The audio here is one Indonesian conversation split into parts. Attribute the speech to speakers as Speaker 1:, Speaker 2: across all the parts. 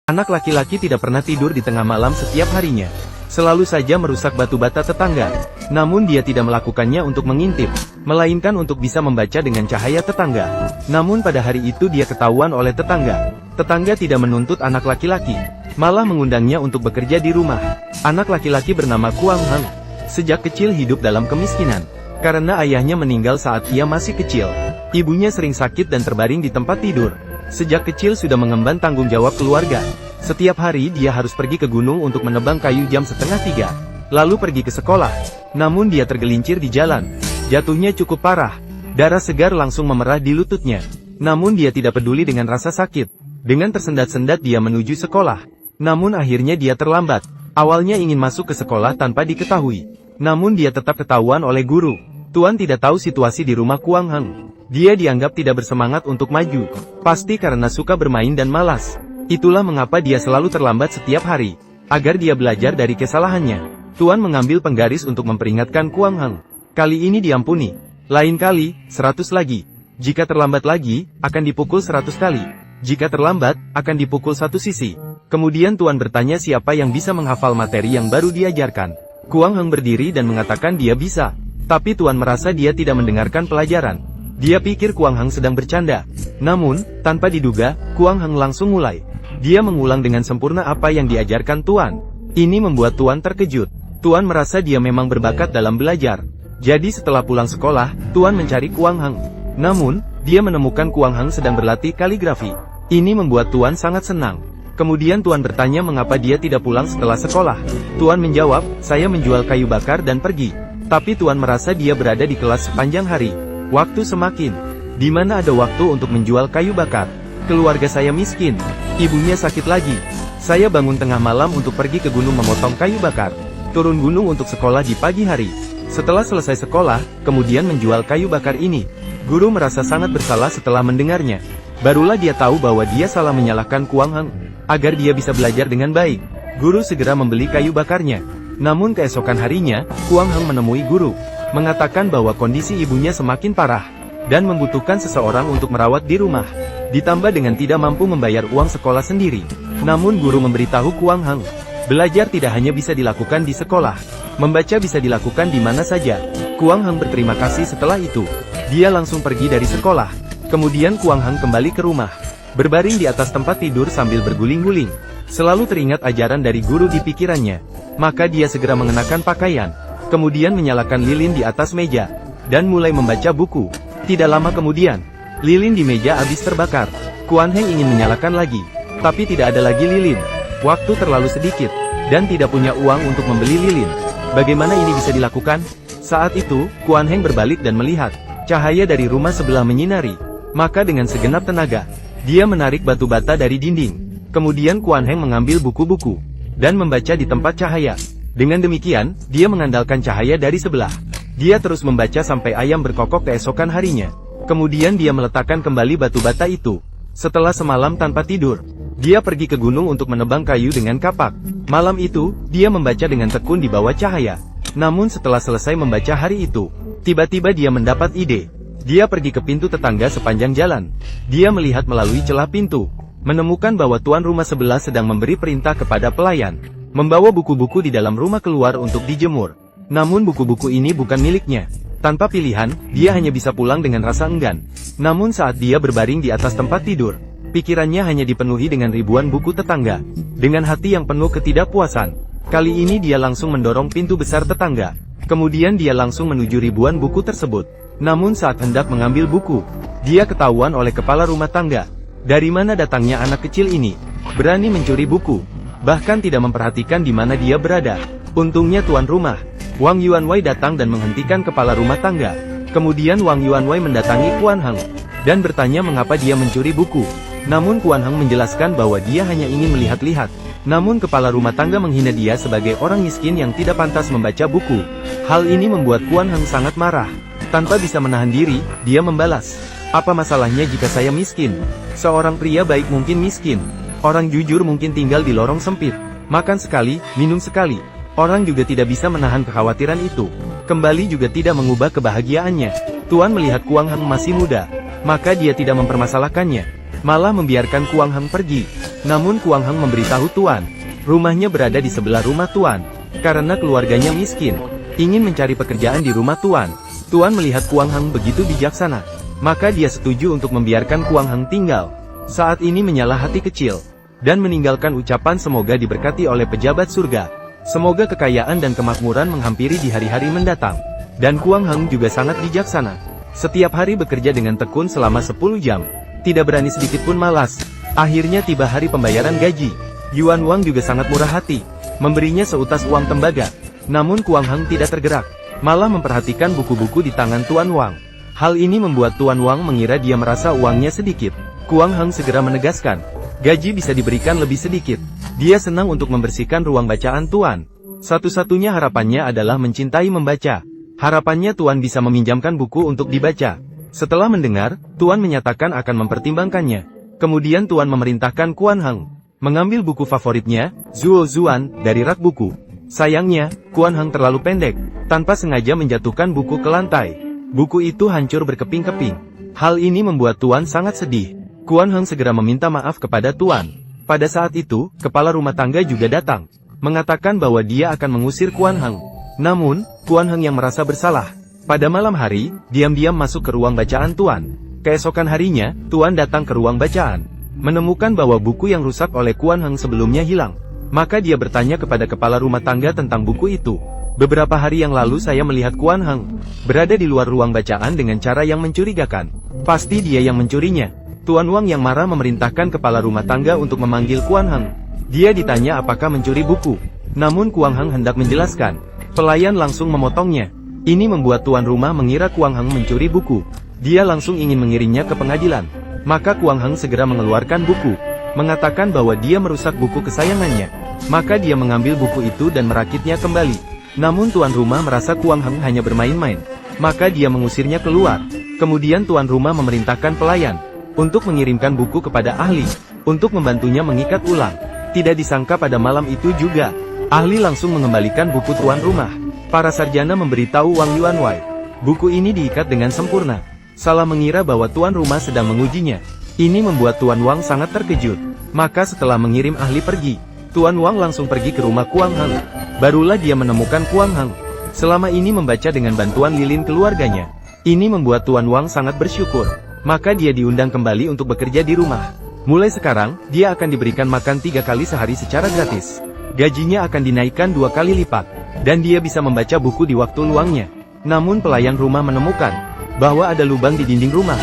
Speaker 1: Anak laki-laki tidak pernah tidur di tengah malam setiap harinya. Selalu saja merusak batu bata tetangga. Namun dia tidak melakukannya untuk mengintip, melainkan untuk bisa membaca dengan cahaya tetangga. Namun pada hari itu dia ketahuan oleh tetangga. Tetangga tidak menuntut anak laki-laki, malah mengundangnya untuk bekerja di rumah. Anak laki-laki bernama Kuang Heng. Sejak kecil hidup dalam kemiskinan. Karena ayahnya meninggal saat ia masih kecil. Ibunya sering sakit dan terbaring di tempat tidur. Sejak kecil sudah mengemban tanggung jawab keluarga. Setiap hari dia harus pergi ke gunung untuk menebang kayu jam 2:30, lalu pergi ke sekolah. Namun dia tergelincir di jalan. Jatuhnya cukup parah. Darah segar langsung memerah di lututnya. Namun dia tidak peduli dengan rasa sakit. Dengan tersendat-sendat dia menuju sekolah. Namun akhirnya dia terlambat. Awalnya ingin masuk ke sekolah tanpa diketahui. Namun dia tetap ketahuan oleh guru. Tuan tidak tahu situasi di rumah Kuang Heng. Dia dianggap tidak bersemangat untuk maju. Pasti karena suka bermain dan malas. Itulah mengapa dia selalu terlambat setiap hari. Agar dia belajar dari kesalahannya. Tuan mengambil penggaris untuk memperingatkan Kuang Heng. Kali ini diampuni. Lain kali, 100 lagi. Jika terlambat lagi, akan dipukul 100 kali. Jika terlambat, akan dipukul 1 sisi. Kemudian Tuan bertanya siapa yang bisa menghafal materi yang baru diajarkan. Kuang Heng berdiri dan mengatakan dia bisa. Tapi Tuan merasa dia tidak mendengarkan pelajaran. Dia pikir Kuang Heng sedang bercanda. Namun, tanpa diduga, Kuang Heng langsung mulai. Dia mengulang dengan sempurna apa yang diajarkan Tuan. Ini membuat Tuan terkejut. Tuan merasa dia memang berbakat dalam belajar. Jadi setelah pulang sekolah, Tuan mencari Kuang Heng. Namun, dia menemukan Kuang Heng sedang berlatih kaligrafi. Ini membuat Tuan sangat senang. Kemudian Tuan bertanya mengapa dia tidak pulang setelah sekolah. Tuan menjawab, saya menjual kayu bakar dan pergi. Tapi Tuan merasa dia berada di kelas sepanjang hari. Waktu semakin. Di mana ada waktu untuk menjual kayu bakar? Keluarga saya miskin. Ibunya sakit lagi. Saya bangun tengah malam untuk pergi ke gunung memotong kayu bakar. Turun gunung untuk sekolah di pagi hari. Setelah selesai sekolah, kemudian menjual kayu bakar ini. Guru merasa sangat bersalah setelah mendengarnya. Barulah dia tahu bahwa dia salah menyalahkan Kuang Heng. Agar dia bisa belajar dengan baik, guru segera membeli kayu bakarnya. Namun keesokan harinya, Kuang Heng menemui guru. Mengatakan bahwa kondisi ibunya semakin parah. Dan membutuhkan seseorang untuk merawat di rumah. Ditambah dengan tidak mampu membayar uang sekolah sendiri. Namun guru memberitahu Kuang Heng. Belajar tidak hanya bisa dilakukan di sekolah. Membaca bisa dilakukan di mana saja. Kuang Heng berterima kasih setelah itu. Dia langsung pergi dari sekolah. Kemudian Kuang Heng kembali ke rumah. Berbaring di atas tempat tidur sambil berguling-guling. Selalu teringat ajaran dari guru di pikirannya. Maka dia segera mengenakan pakaian. Kemudian menyalakan lilin di atas meja. Dan mulai membaca buku. Tidak lama kemudian, lilin di meja habis terbakar. Kuang Heng ingin menyalakan lagi. Tapi tidak ada lagi lilin. Waktu terlalu sedikit. Dan tidak punya uang untuk membeli lilin. Bagaimana ini bisa dilakukan? Saat itu, Kuang Heng berbalik dan melihat. Cahaya dari rumah sebelah menyinari. Maka dengan segenap tenaga, dia menarik batu bata dari dinding. Kemudian Kuang Heng mengambil buku-buku. Dan membaca di tempat cahaya. Dengan demikian, dia mengandalkan cahaya dari sebelah. Dia terus membaca sampai ayam berkokok keesokan harinya. Kemudian dia meletakkan kembali batu bata itu. Setelah semalam tanpa tidur, dia pergi ke gunung untuk menebang kayu dengan kapak. Malam itu, dia membaca dengan tekun di bawah cahaya. Namun setelah selesai membaca hari itu, tiba-tiba dia mendapat ide. Dia pergi ke pintu tetangga sepanjang jalan. Dia melihat melalui celah pintu. Menemukan bahwa tuan rumah sebelah sedang memberi perintah kepada pelayan. Membawa buku-buku di dalam rumah keluar untuk dijemur. Namun buku-buku ini bukan miliknya. Tanpa pilihan, dia hanya bisa pulang dengan rasa enggan. Namun saat dia berbaring di atas tempat tidur, pikirannya hanya dipenuhi dengan ribuan buku tetangga. Dengan hati yang penuh ketidakpuasan, kali ini dia langsung mendorong pintu besar tetangga. Kemudian dia langsung menuju ribuan buku tersebut. Namun saat hendak mengambil buku, dia ketahuan oleh kepala rumah tangga. Dari mana datangnya anak kecil ini? Berani mencuri buku. Bahkan tidak memperhatikan di mana dia berada. Untungnya tuan rumah, Wang Yuanwei datang dan menghentikan kepala rumah tangga. Kemudian Wang Yuanwei mendatangi Kuan Heng. Dan bertanya mengapa dia mencuri buku. Namun Kuan Heng menjelaskan bahwa dia hanya ingin melihat-lihat. Namun kepala rumah tangga menghina dia sebagai orang miskin yang tidak pantas membaca buku. Hal ini membuat Kuan Heng sangat marah. Tanpa bisa menahan diri, dia membalas. Apa masalahnya jika saya miskin? Seorang pria baik mungkin miskin. Orang jujur mungkin tinggal di lorong sempit. Makan sekali, minum sekali. Orang juga tidak bisa menahan kekhawatiran itu. Kembali juga tidak mengubah kebahagiaannya. Tuan melihat Kuang Heng masih muda. Maka dia tidak mempermasalahkannya. Malah membiarkan Kuang Heng pergi. Namun Kuang Heng memberitahu Tuan, rumahnya berada di sebelah rumah Tuan. Karena keluarganya miskin, ingin mencari pekerjaan di rumah Tuan. Tuan melihat Kuang Heng begitu bijaksana, maka dia setuju untuk membiarkan Kuang Heng tinggal. Saat ini menyalah hati kecil, dan meninggalkan ucapan semoga diberkati oleh pejabat surga. Semoga kekayaan dan kemakmuran menghampiri di hari-hari mendatang. Dan Kuang Heng juga sangat bijaksana. Setiap hari bekerja dengan tekun selama 10 jam. Tidak berani sedikit pun malas. Akhirnya tiba hari pembayaran gaji. Yuan Wang juga sangat murah hati, memberinya seutas uang tembaga. Namun Kuang Heng tidak tergerak, malah memperhatikan buku-buku di tangan Tuan Wang. Hal ini membuat Tuan Wang mengira dia merasa uangnya sedikit. Kuang Heng segera menegaskan, gaji bisa diberikan lebih sedikit. Dia senang untuk membersihkan ruang bacaan Tuan. Satu-satunya harapannya adalah mencintai membaca. Harapannya Tuan bisa meminjamkan buku untuk dibaca. Setelah mendengar, Tuan menyatakan akan mempertimbangkannya. Kemudian Tuan memerintahkan Kuan Heng mengambil buku favoritnya, Zuo Zuan, dari rak buku. Sayangnya, Kuan Heng terlalu pendek, tanpa sengaja menjatuhkan buku ke lantai. Buku itu hancur berkeping-keping. Hal ini membuat Tuan sangat sedih. Kuan Heng segera meminta maaf kepada Tuan. Pada saat itu, kepala rumah tangga juga datang, mengatakan bahwa dia akan mengusir Kuan Heng. Namun, Kuan Heng yang merasa bersalah, pada malam hari, diam-diam masuk ke ruang bacaan Tuan. Keesokan harinya, Tuan datang ke ruang bacaan, menemukan bahwa buku yang rusak oleh Kuan Heng sebelumnya hilang. Maka dia bertanya kepada kepala rumah tangga tentang buku itu. Beberapa hari yang lalu saya melihat Kuan Heng berada di luar ruang bacaan dengan cara yang mencurigakan. Pasti dia yang mencurinya. Tuan Wang yang marah memerintahkan kepala rumah tangga untuk memanggil Kuan Heng. Dia ditanya apakah mencuri buku. Namun Kuan Heng hendak menjelaskan. Pelayan langsung memotongnya. Ini membuat tuan rumah mengira Kuan Heng mencuri buku. Dia langsung ingin mengirimnya ke pengadilan. Maka Kuan Heng segera mengeluarkan buku, mengatakan bahwa dia merusak buku kesayangannya. Maka dia mengambil buku itu dan merakitnya kembali. Namun tuan rumah merasa Kuan Heng hanya bermain-main. Maka dia mengusirnya keluar. Kemudian tuan rumah memerintahkan pelayan untuk mengirimkan buku kepada ahli, untuk membantunya mengikat ulang. Tidak disangka pada malam itu juga, ahli langsung mengembalikan buku tuan rumah. Para sarjana memberitahu Wang Yuanwei, buku ini diikat dengan sempurna. Salah mengira bahwa tuan rumah sedang mengujinya. Ini membuat Tuan Wang sangat terkejut. Maka setelah mengirim ahli pergi, Tuan Wang langsung pergi ke rumah Kuang Heng. Barulah dia menemukan Kuang Heng selama ini membaca dengan bantuan lilin keluarganya. Ini membuat Tuan Wang sangat bersyukur. Maka dia diundang kembali untuk bekerja di rumah. Mulai sekarang, dia akan diberikan makan 3 kali sehari secara gratis. Gajinya akan dinaikkan 2 kali lipat, dan dia bisa membaca buku di waktu luangnya. Namun pelayan rumah menemukan bahwa ada lubang di dinding rumah.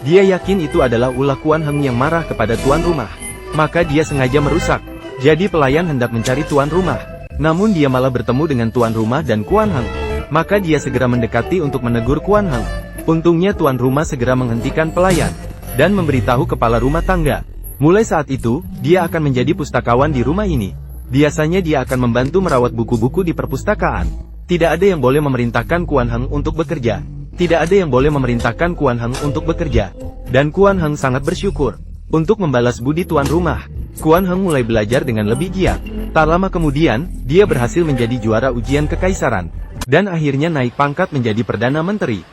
Speaker 1: Dia yakin itu adalah ulah Kuan Heng yang marah kepada tuan rumah. Maka dia sengaja merusak. Jadi pelayan hendak mencari tuan rumah. Namun dia malah bertemu dengan tuan rumah dan Kuan Heng. Maka dia segera mendekati untuk menegur Kuan Heng. Untungnya tuan rumah segera menghentikan pelayan dan memberitahu kepala rumah tangga. Mulai saat itu, dia akan menjadi pustakawan di rumah ini. Biasanya dia akan membantu merawat buku-buku di perpustakaan. Tidak ada yang boleh memerintahkan Kuan Heng untuk bekerja. Tidak ada yang boleh memerintahkan Kuan Heng untuk bekerja. Dan Kuan Heng sangat bersyukur. Untuk membalas budi tuan rumah, Kuan Heng mulai belajar dengan lebih giat. Tak lama kemudian, dia berhasil menjadi juara ujian kekaisaran. Dan akhirnya naik pangkat menjadi Perdana Menteri.